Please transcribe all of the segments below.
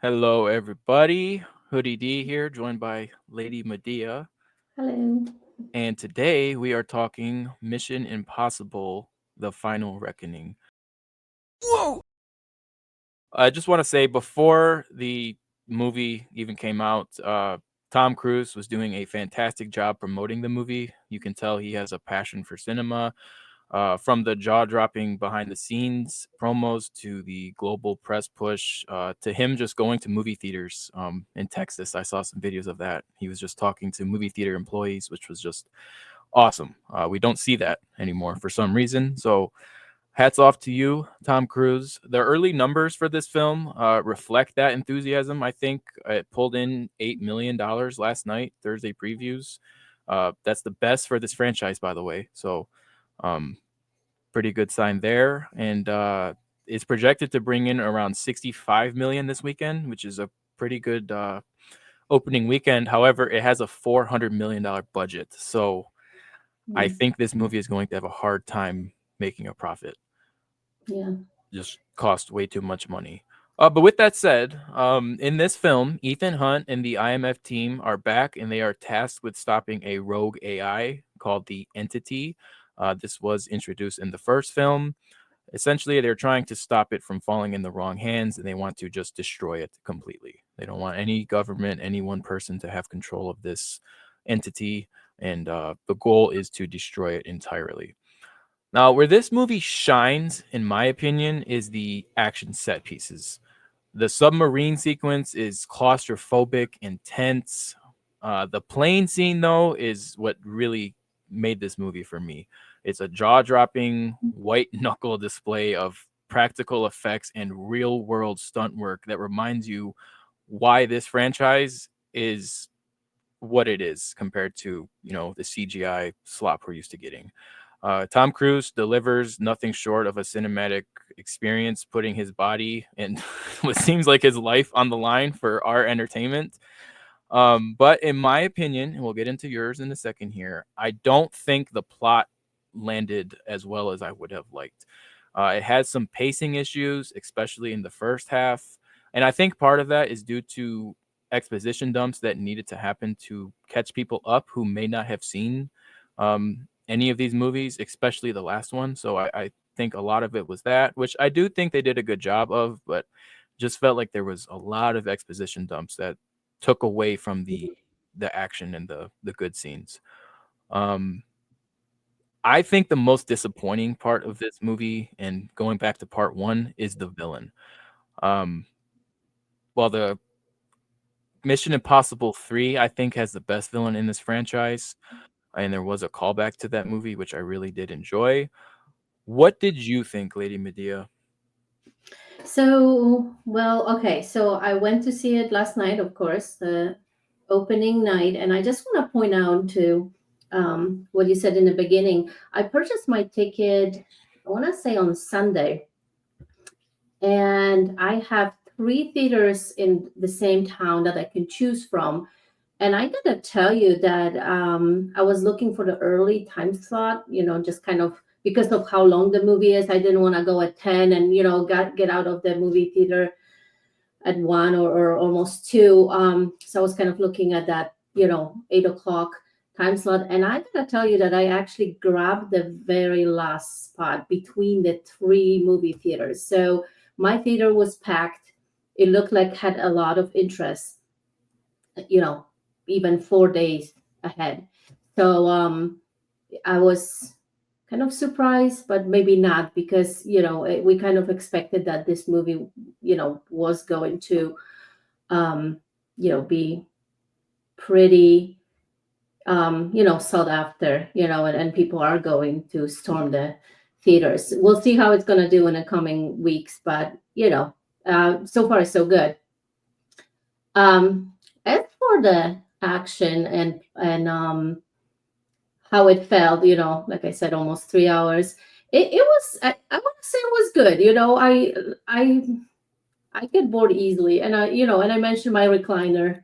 Hello, everybody. Hoodie D here, joined by Lady Madea. Hello. And today we are talking Mission Impossible The Final Reckoning. Whoa! I just want to say before the movie even came out, Tom Cruise was doing a fantastic job promoting the movie. You can tell he has a passion for cinema. From the jaw dropping behind the scenes promos to the global press push to him just going to movie theaters in Texas. I saw some videos of that. He was just talking to movie theater employees, which was just awesome. We don't see that anymore for some reason. So hats off to you, Tom Cruise. The early numbers for this film reflect that enthusiasm. I think it pulled in $8 million last night, Thursday previews. That's the best for this franchise, by the way. So, um, pretty good sign there. And it's projected to bring in around 65 million this weekend, which is a pretty good opening weekend. However, it has a $400 million budget. So, I Mm, think this movie is going to have a hard time making a profit. yeah. Just cost way too much money. But with that said, in this film, Ethan Hunt and the IMF team are back and they are tasked with stopping a rogue AI called the Entity. This was introduced in the first film. Essentially, they're trying to stop it from falling in the wrong hands and they want to just destroy it completely. They don't want any government, any one person to have control of this entity. And the goal is to destroy it entirely. Now, where this movie shines, in my opinion, is the action set pieces. The submarine sequence is claustrophobic, intense. The plane scene, though, is what really made this movie for me. It's a jaw dropping, white knuckle display of practical effects and real world stunt work that reminds you why this franchise is what it is compared to, the CGI slop we're used to getting. Tom Cruise delivers nothing short of a cinematic experience, putting his body and what seems like his life on the line for our entertainment. But in my opinion, and we'll get into yours in a second here, I don't think the plot landed as well as I would have liked. It has some pacing issues, especially in the first half. And I think part of that is due to exposition dumps that needed to happen to catch people up who may not have seen any of these movies, especially the last one. So I think a lot of it was that, which I do think they did a good job of, but just felt like there was a lot of exposition dumps that took away from the action and the good scenes. Um, I think the most disappointing part of this movie, and going back to part one, is the villain. Um, while the Mission Impossible 3, I think, has the best villain in this franchise, and there was a callback to that movie, which I really did enjoy. What did you think, Lady Medea? Okay. So I went to see it last night, of course, the opening night. And I just want to point out to what you said in the beginning. I purchased my ticket, I want to say on Sunday, and I have three theaters in the same town that I can choose from. And I gotta tell you that I was looking for the early time slot, just kind of because of how long the movie is. I didn't want to go at 10 and, get out of the movie theater at 1 or almost 2. So I was kind of looking at that, 8 o'clock time slot. And I gotta tell you that I actually grabbed the very last spot between the three movie theaters. So my theater was packed. It looked like had a lot of interest, you know, even 4 days ahead. So I was kind of surprised, but maybe not because, we kind of expected that this movie, was going to, um, be pretty, sought after, and people are going to storm the theaters. We'll see how it's going to do in the coming weeks, but, so far so good. Um, as for the action and how it felt, like I said, almost 3 hours. It was I want to say it was good. I I get bored easily, and I mentioned my recliner.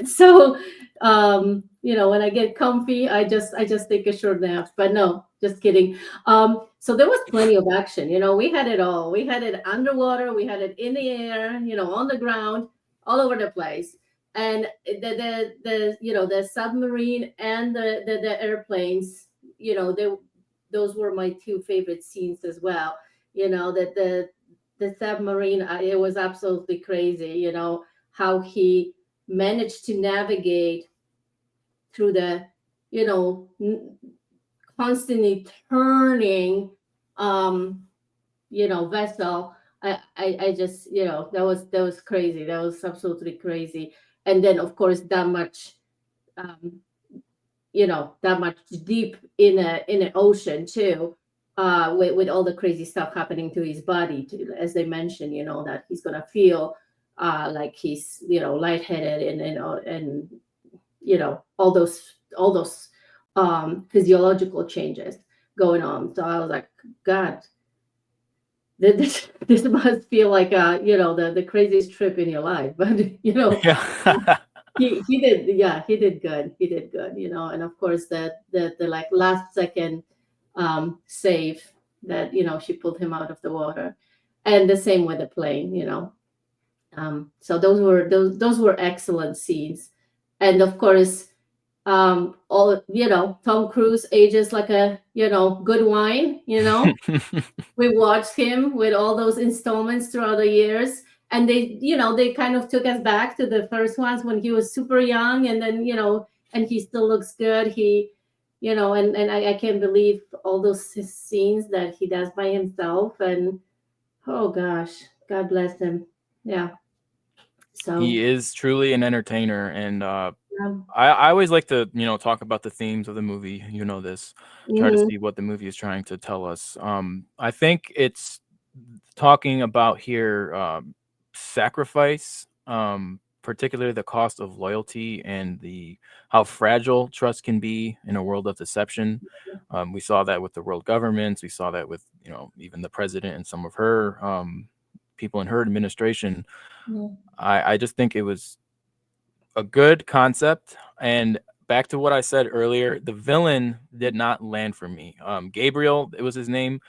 So When I get comfy, I just take a short nap. But no, just kidding. So there was plenty of action. We had it all. We had it underwater, we had it in the air, on the ground, all over the place. And the submarine and the airplanes, they those were my two favorite scenes as well. That the submarine, it was absolutely crazy. How he managed to navigate through the you know constantly turning um vessel. I just, that was crazy. That was absolutely crazy. And then of course um that much deep in an ocean too, with all the crazy stuff happening to his body too, as they mentioned, that he's gonna feel like he's, lightheaded, and all those physiological changes going on. So I was like, God, this must feel like the craziest trip in your life. But Yeah. he did, yeah, he did good. And of course the like last second save, that she pulled him out of the water. And the same with the plane. So those were excellent scenes. And of course, all Tom Cruise ages like a good wine. We watched him with all those installments throughout the years, and they kind of took us back to the first ones when he was super young. And then and he still looks good. And I can't believe all those scenes that he does by himself. And oh gosh, God bless him. Yeah. He So is truly an entertainer, and um, I always like to, talk about the themes of the movie. You know this. Try to mhm, see what the movie is trying to tell us. I think it's talking about here sacrifice, particularly the cost of loyalty and the how fragile trust can be in a world of deception. We saw that with the world governments. We saw that with even the president and some of her people in her administration. yeah. I just think it was a good concept. And back to what I said earlier, the villain did not land for me. Gabriel, it was his name.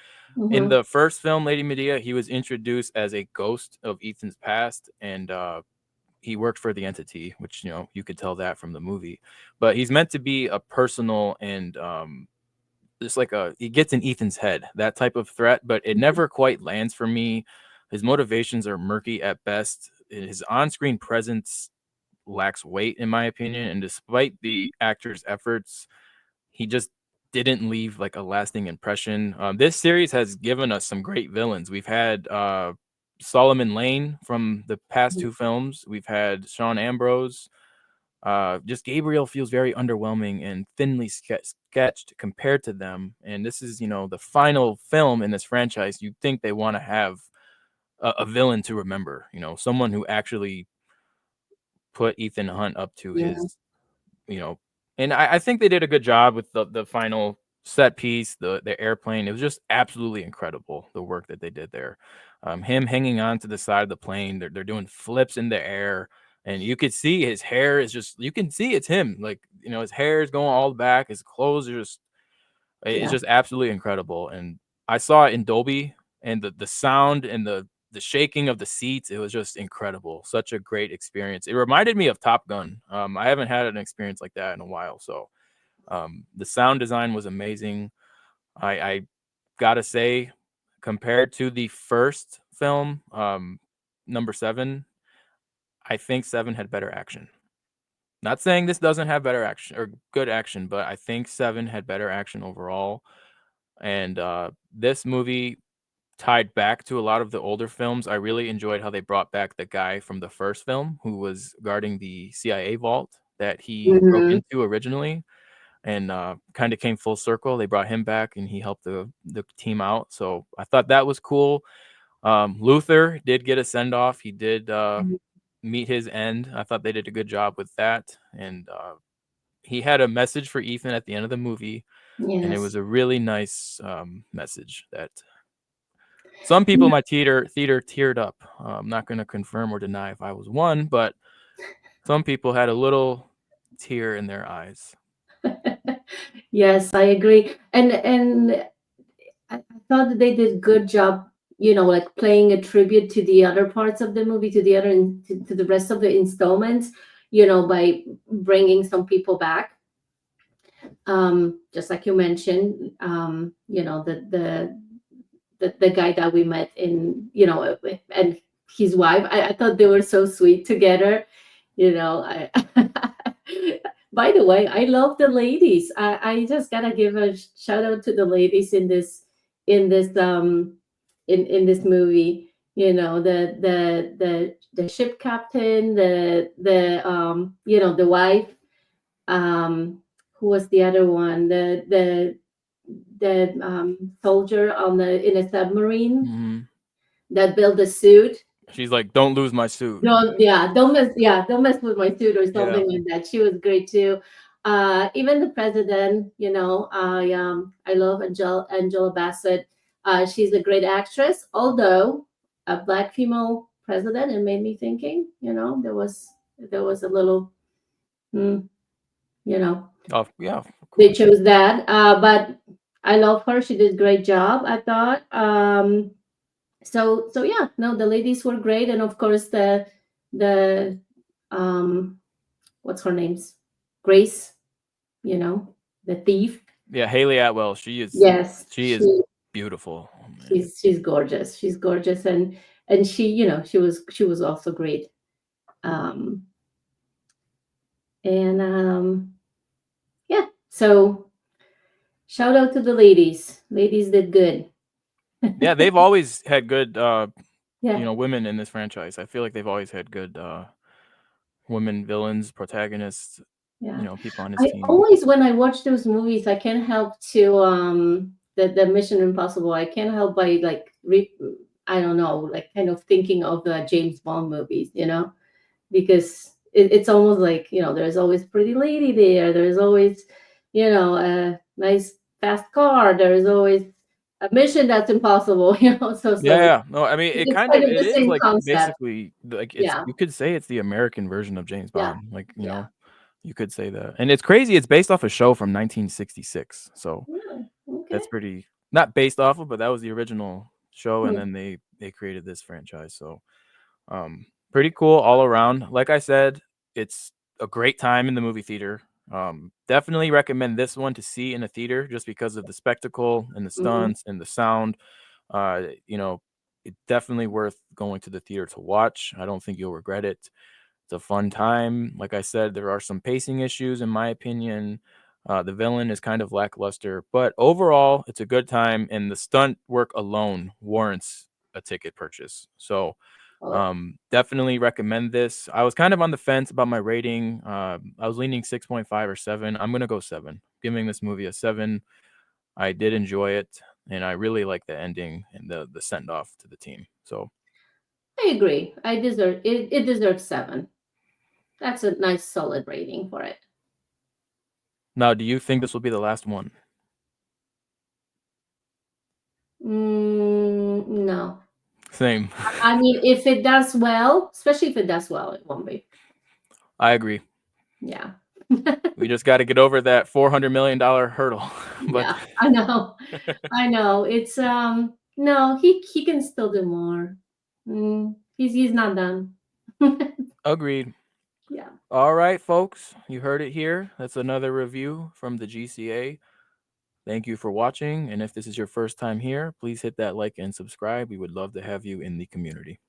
In Mhm. the first film, Lady Medea, he was introduced as a ghost of Ethan's past, and he worked for the entity, which you could tell that from the movie. But he's meant to be a personal and just like he gets in Ethan's head, that type of threat, but it never quite lands for me. His motivations are murky at best. His on-screen presence lacks weight, in my opinion. And despite the actor's efforts, he just didn't leave like a lasting impression. This series has given us some great villains. We've had Solomon Lane from the past two films. We've had Sean Ambrose. Just Gabriel feels very underwhelming and thinly sketched compared to them. And this is, the final film in this franchise. You'd think they want to have a villain to remember, someone who actually put Ethan Hunt up to Yeah. his, you know, and I think they did a good job with the final set piece, the airplane. It was just absolutely incredible, the work that they did there. Him hanging on to the side of the plane, they're doing flips in the air, and you could see his hair is just you can see it's him. Like, his hair is going all back, his clothes are just it's Yeah. just absolutely incredible. And I saw it in Dolby, and the sound and the shaking of the seats, it was just incredible. Such a great experience. It reminded me of Top Gun. I haven't had an experience like that in a while. So the sound design was amazing. I gotta say, compared to the first film, number seven, I think seven had better action. Not saying this doesn't have better action or good action, but I think seven had better action overall. And this movie tied back to a lot of the older films. I really enjoyed how they brought back the guy from the first film who was guarding the CIA vault that he broke Mhm. into originally, and kind of came full circle. They brought him back, and he helped the team out. So I thought that was cool. Luther did get a send off. He did meet his end. I thought they did a good job with that, and he had a message for Ethan at the end of the movie, and it Yes. was a really nice message that some people in my theater teared up. I'm not going to confirm or deny if I was one, but some people had a little tear in their eyes. Yes, I agree. And I thought that they did good job, like playing a tribute to the other parts of the movie, to the other to the rest of the installments, by bringing some people back. Just like you mentioned, the guy that we met in, and his wife. I thought they were so sweet together. I by the way, I love the ladies. I just gotta give a shout out to the ladies in this in this movie. The ship captain, the wife. Who was the other one? The soldier on the in a submarine Hmm. that built the suit. She's like, "Don't lose my suit." Don't mess with my suit or Yeah. something like that. She was great too. Even the president, I love Angela Bassett. She's a great actress. Although a black female president, it made me thinking. There was a little, mm, you know, Oh, yeah, of they course. chose that. But I love her. She did a great job, I thought. So yeah, no, the ladies were great, and of course the um what's her name's Grace, the thief. Yeah, Haley Atwell. She is. Yes, She is beautiful. Oh, man. she's gorgeous. She's gorgeous, and she was also great. Um and Yeah, so shout out to the ladies. Ladies did good. Yeah, they've always had good, Yeah, women in this franchise. I feel like they've always had good women villains, protagonists. yeah. People on his I team. always, when I watch those movies, I can't help to the Mission Impossible. I can't help by like I don't know, like kind of thinking of the James Bond movies, because it's almost like there's always pretty lady there. There's always a nice fast car. There's always a mission that's impossible. So Yeah, yeah. No, I mean, it's kind of it the is same like concept. basically like it's Yeah, you could say it's the American version of James yeah, Bond. yeah. You could say that. And it's crazy, it's based off a show from 1966. So Yeah, okay. that's pretty not based off of, but that was the original show and Hmm. then they created this franchise. So pretty cool all around. Like I said, it's a great time in the movie theater. Definitely recommend this one to see in a theater just because of the spectacle and the Mhm. stunts and the sound. Uh, you know, it's definitely worth going to the theater to watch. I don't think you'll regret it. It's a fun time. Like I said, there are some pacing issues in my opinion. The villain is kind of lackluster, but overall, it's a good time, and the stunt work alone warrants a ticket purchase. So Oh, definitely recommend this. I was kind of on the fence about my rating. I was leaning 6.5 or 7. I'm gonna go 7. Giving this movie a 7. I did enjoy it, and I really like the ending and the send off to the team. So I agree. I deserve it. It deserves 7. That's a nice solid rating for it. now, do you think this will be the last one? No. Same. I mean, if it does well, especially if it does well, it won't be. I agree. Yeah. We just got to get over that $400 million hurdle. But Yeah, I know. I know. It's no, he can still do more. He's not done. agreed. Yeah. All right, folks, you heard it here. That's another review from the GCA. Thank you for watching. And if this is your first time here, please hit that like and subscribe. We would love to have you in the community.